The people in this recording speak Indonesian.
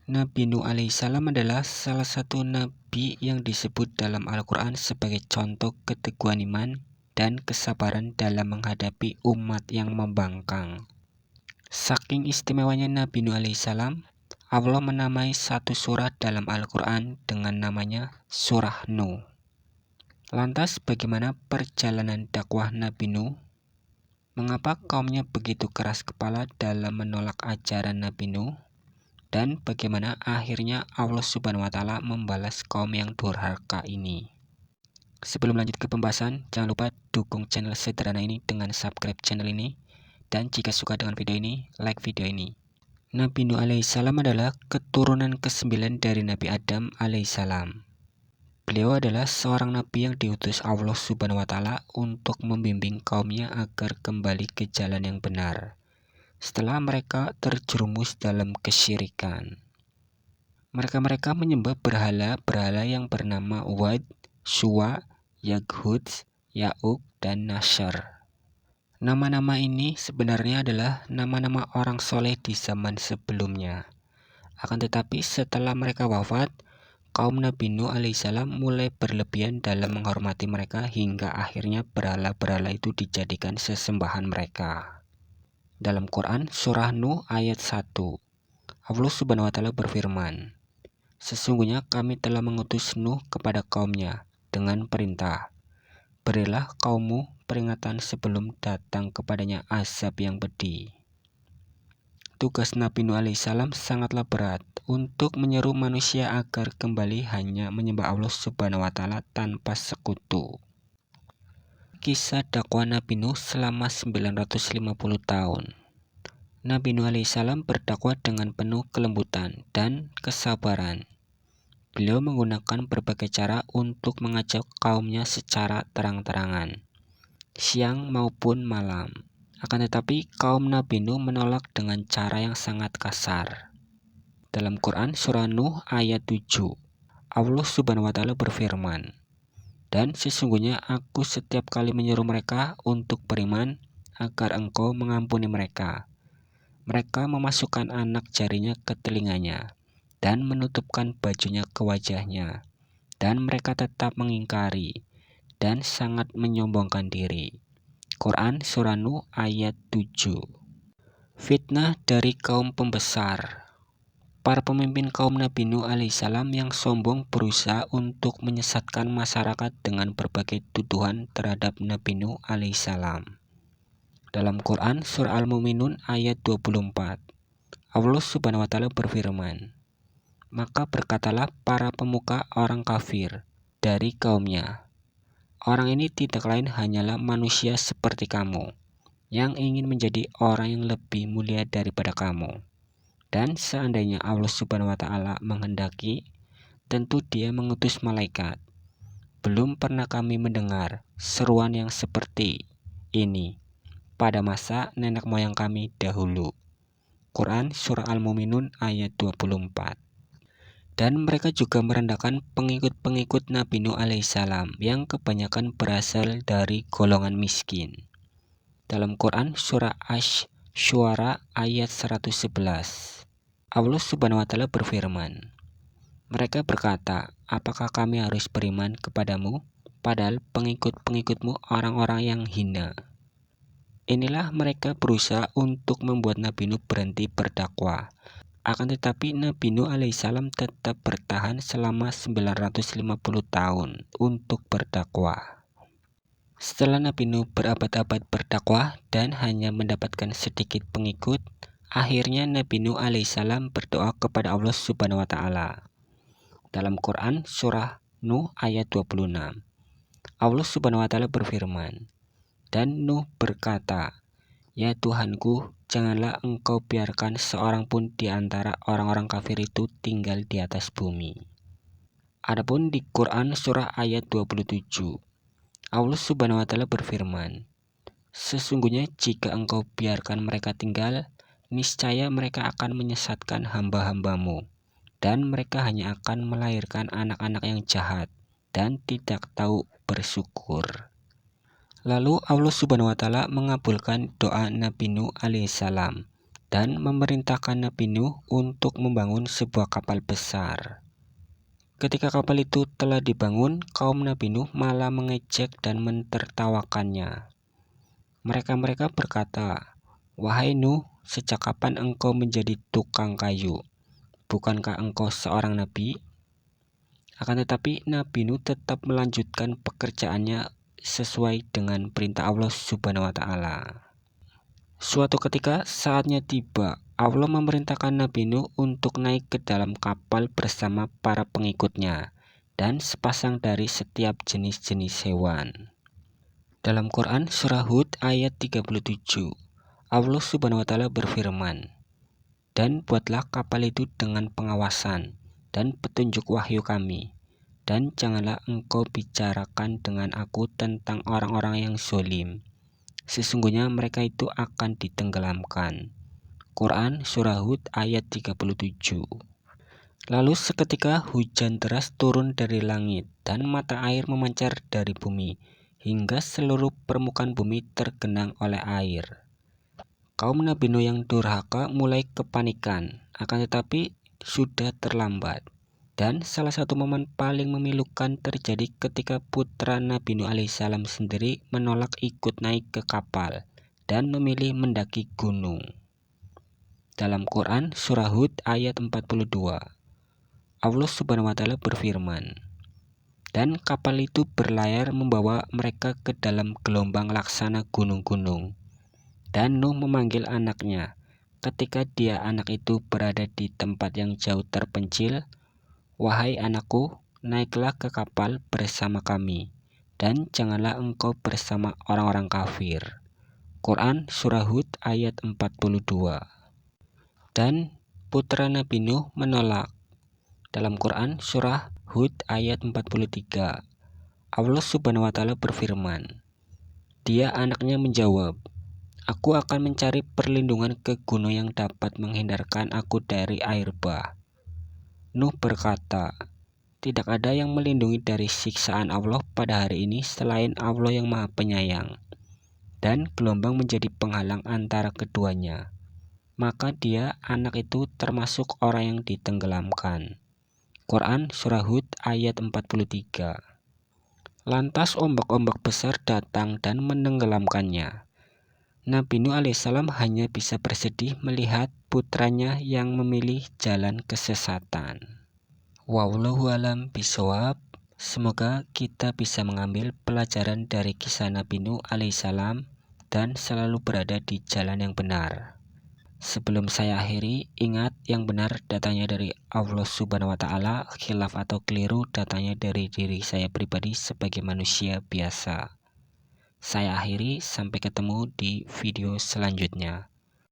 Nabi Nuh alaihissalam adalah salah satu nabi yang disebut dalam Al-Quran sebagai contoh keteguhan iman dan kesabaran dalam menghadapi umat yang membangkang. Saking istimewanya Nabi Nuh alaihissalam, Allah menamai satu surah dalam Al-Quran dengan namanya Surah Nuh. Lantas bagaimana perjalanan dakwah Nabi Nuh? Mengapa kaumnya begitu keras kepala dalam menolak ajaran Nabi Nuh? Dan bagaimana akhirnya Allah Subhanahu wa Ta'ala membalas kaum yang durhaka ini? Sebelum lanjut ke pembahasan, jangan lupa dukung channel sederhana ini dengan subscribe channel ini. Dan jika suka dengan video ini, like video ini. Nabi Nuh alaihissalam adalah keturunan ke-9 dari Nabi Adam alaihissalam. Beliau adalah seorang nabi yang diutus Allah Subhanahu wa Ta'ala untuk membimbing kaumnya agar kembali ke jalan yang benar setelah mereka terjerumus dalam kesyirikan. Mereka menyembah berhala-berhala yang bernama Wad, Suwa, Yaghud, Ya'uq, dan Nasr. Nama-nama ini sebenarnya adalah nama-nama orang soleh di zaman sebelumnya. Akan tetapi setelah mereka wafat, kaum Nabi Nuh alaihissalam mulai berlebihan dalam menghormati mereka hingga akhirnya berhala-berhala itu dijadikan sesembahan mereka. Dalam Quran Surah Nuh ayat 1, Allah Subhanahu wa Ta'ala berfirman, "Sesungguhnya kami telah mengutus Nuh kepada kaumnya dengan perintah, berilah kaummu peringatan sebelum datang kepadanya azab yang pedih." Tugas Nabi Nuh alaihissalam sangatlah berat untuk menyeru manusia agar kembali hanya menyembah Allah Subhanahu wa Ta'ala tanpa sekutu. Kisah dakwah Nabi Nuh selama 950 tahun. Nabi Nuh alaihissalam berdakwah dengan penuh kelembutan dan kesabaran. Beliau menggunakan berbagai cara untuk mengajak kaumnya secara terang-terangan, siang maupun malam. Akan tetapi kaum Nabi Nuh menolak dengan cara yang sangat kasar. Dalam Quran Surah Nuh ayat 7, Allah Subhanahu wa Ta'ala berfirman, "Dan sesungguhnya aku setiap kali menyeru mereka untuk beriman agar engkau mengampuni mereka, mereka memasukkan anak jarinya ke telinganya dan menutupkan bajunya ke wajahnya, dan mereka tetap mengingkari dan sangat menyombongkan diri." Quran Surah Nuh ayat 7. Fitnah dari kaum pembesar. Para pemimpin kaum Nabi Nuh alaihissalam yang sombong berusaha untuk menyesatkan masyarakat dengan berbagai tuduhan terhadap Nabi Nuh alaihissalam. Dalam Quran Surah Al-Mu'minun ayat 24, Allah Subhanahu wa Ta'ala berfirman, "Maka berkatalah para pemuka orang kafir dari kaumnya, orang ini tidak lain hanyalah manusia seperti kamu, yang ingin menjadi orang yang lebih mulia daripada kamu. Dan seandainya Allah Subhanahu wa Ta'ala menghendaki, tentu Dia mengutus malaikat. Belum pernah kami mendengar seruan yang seperti ini pada masa nenek moyang kami dahulu." Quran Surah Al-Mu'minun ayat 24. Dan mereka juga merendahkan pengikut-pengikut Nabi Nuh alaihissalam yang kebanyakan berasal dari golongan miskin. Dalam Quran Surah Asy-Syu'ara ayat 111, Allah Subhanahu wa Ta'ala berfirman, "Mereka berkata, apakah kami harus beriman kepadamu, padahal pengikut-pengikutmu orang-orang yang hina." Inilah mereka berusaha untuk membuat Nabi Nuh berhenti berdakwah. Akan tetapi Nabi Nuh alaihissalam tetap bertahan selama 950 tahun untuk berdakwah. Setelah Nabi Nuh berabad-abad berdakwah dan hanya mendapatkan sedikit pengikut, akhirnya Nabi Nuh alaihissalam berdoa kepada Allah Subhanahu wa Ta'ala. Dalam Quran Surah Nuh ayat 26, Allah Subhanahu wa Ta'ala berfirman, "Dan Nuh berkata, Ya Tuhanku, janganlah engkau biarkan seorang pun di antara orang-orang kafir itu tinggal di atas bumi." Adapun di Quran Surah ayat 27, Allah Subhanahu wa Ta'ala berfirman, "Sesungguhnya jika engkau biarkan mereka tinggal, niscaya mereka akan menyesatkan hamba-hambamu, dan mereka hanya akan melahirkan anak-anak yang jahat dan tidak tahu bersyukur." Lalu Allah Subhanahu wa Ta'ala mengabulkan doa Nabi Nuh alaihissalam dan memerintahkan Nabi Nuh untuk membangun sebuah kapal besar. Ketika kapal itu telah dibangun, kaum Nabi Nuh malah mengejek dan mentertawakannya. Mereka berkata, "Wahai Nuh, sejak kapan engkau menjadi tukang kayu? Bukankah engkau seorang nabi?" Akan tetapi Nabi Nuh tetap melanjutkan pekerjaannya sesuai dengan perintah Allah Subhanahu wa Ta'ala. Suatu ketika saatnya tiba, Allah memerintahkan Nabi Nuh untuk naik ke dalam kapal bersama para pengikutnya dan sepasang dari setiap jenis-jenis hewan. Dalam Quran Surah Hud ayat 37, Allah Subhanahu wa Ta'ala berfirman, "Dan buatlah kapal itu dengan pengawasan dan petunjuk wahyu kami, dan janganlah engkau bicarakan dengan aku tentang orang-orang yang zalim. Sesungguhnya mereka itu akan ditenggelamkan." Quran Surah Hud ayat 37. Lalu seketika hujan deras turun dari langit dan mata air memancar dari bumi, hingga seluruh permukaan bumi tergenang oleh air. Kaum Nabi Nuh yang durhaka mulai kepanikan, akan tetapi sudah terlambat. Dan salah satu momen paling memilukan terjadi ketika putra Nabi Nuh alaihissalam sendiri menolak ikut naik ke kapal dan memilih mendaki gunung. Dalam Quran Surah Hud ayat 42, Allah Subhanahu wa Ta'ala berfirman, "Dan kapal itu berlayar membawa mereka ke dalam gelombang laksana gunung-gunung. Dan Nuh memanggil anaknya. Ketika anak itu berada di tempat yang jauh terpencil, 'Wahai anakku, naiklah ke kapal bersama kami, dan janganlah engkau bersama orang-orang kafir.' Quran Surah Hud ayat 42. Dan putra Nabi Nuh menolak. Dalam Quran Surah Hud ayat 43, Allah Subhanahu wa Ta'ala berfirman, anaknya menjawab, 'Aku akan mencari perlindungan ke gunung yang dapat menghindarkan aku dari air bah.' Nuh berkata, 'Tidak ada yang melindungi dari siksaan Allah pada hari ini selain Allah yang Maha Penyayang.' Dan gelombang menjadi penghalang antara keduanya. Maka anak itu termasuk orang yang ditenggelamkan. Quran Surah Hud ayat 43. Lantas ombak-ombak besar datang dan menenggelamkannya. Nabi Nuh alaihissalam hanya bisa bersedih melihat putranya yang memilih jalan kesesatan. Wallahu a'lam bishawab. Semoga kita bisa mengambil pelajaran dari kisah Nabi Nuh alaihissalam dan selalu berada di jalan yang benar. Sebelum saya akhiri, ingat yang benar datangnya dari Allah Subhanahu wa Ta'ala, khilaf atau keliru datangnya dari diri saya pribadi sebagai manusia biasa. Saya akhiri, sampai ketemu di video selanjutnya.